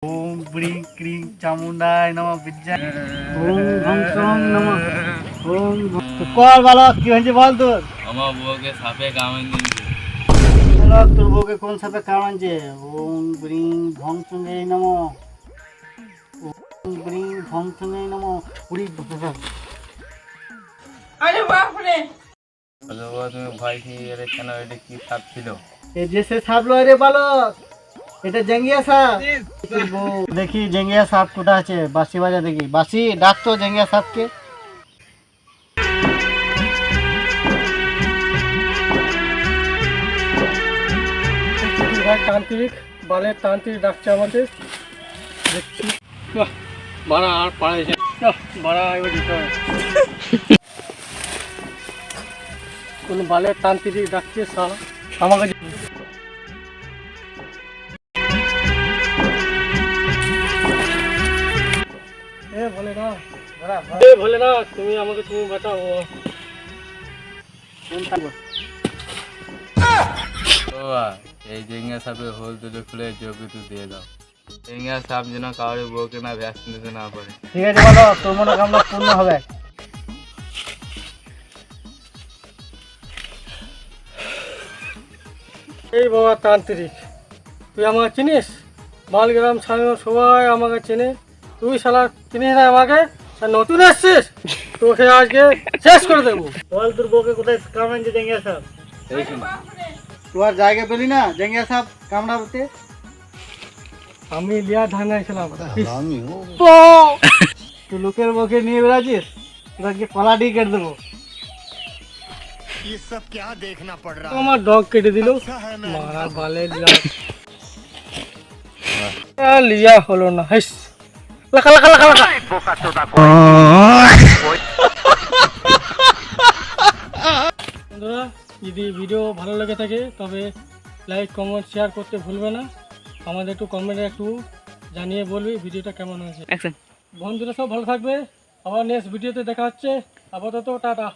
ওম bring ক্রিং চামুন্ডায় নমঃ বিদ্যা ওম ভং সং নমঃ ওম কল বালক কি হয়েছে বল তোর? আমার বউকে সাপে কামড় দিয়েছে। বালক তোর বউকে কোন সাপে কামড়াচ্ছে? ওম ব্রিং ভং সঙ্গে নমঃ ওম ব্রিং ভং সঙ্গে নমঃ উড়ি আরে বাপ রে বলো বাবা, তুমি ভয় খেয়ে গেলে কেন? এটা কি সাপ ছিল? এই যে সে সাপ লয় রে বালক, এটা জেঙ্গিয়া সাপ। তোর বউ দেখি জেঙ্গিয়া সাপ কোথা আছে, বাঁশি বাজা দেখি। বাঁশি ডাক তো জেঙ্গিয়া সাপকে। তান্ত্রিক বালের তান্ত্রিক ডাকছে আমাদের, দেখছি বাড়া আর পাড়াইছে বাড়া এবার দিতে হবে। কোন বালের তান্ত্রিক ডাকছে সারা আমাকে। ভোলে না তুমি আমাকে, তুমি বাঁচাও। বাবা, এই জেঙ্গা সাপে হোল দুটো খুলে জগিতু দিয়ে দাও। জেঙ্গা সাপ যেন কাউরে বউকে না ভ্যাকসিন দিতে না পারে। ঠিক আছে বলো, তোর মনোকামনা পূর্ণ হবে। এই বাবা তান্ত্রিক, তুই আমাকে চিনিস? মালগ্রাম ছাড়ানো সবাই আমাকে চেনে, তুই শালা চিনিস না আমাকে? নতুন এসছিস, তোকে আজকে শেষ করে দেবো। বল তোর বউকে কোথায় কামড়াচ্ছে জেঙ্গিয়া সাপ? তুই আর জায়গা পেলি না জেঙ্গিয়া সাপ কামড়াতে? আমি লিয়া ধানাইছিলাম, তুই লোকের বউকে নিয়ে বেড়াচ্ছিস, তোকে কলা দিয়ে কেটে দেবো। ये सब क्या देखना पड़ रहा है? আমার ডগ কেটে দিল, अच्छा है मैं মারা বালে লিয়া হলো না। হেস লাখা লাখা লাখা লাখা। বন্ধুরা, যদি ভিডিও ভালো লেগে থাকে তবে লাইক কমেন্ট শেয়ার করতে ভুলবে না। আমাদের একটু কমেন্টে একটু জানিয়ে বলবি ভিডিওটা কেমন হয়েছে। বন্ধুরা সব ভালো থাকবে, আবার নেক্সট ভিডিওতে দেখা হচ্ছে। আপাতত টাটা।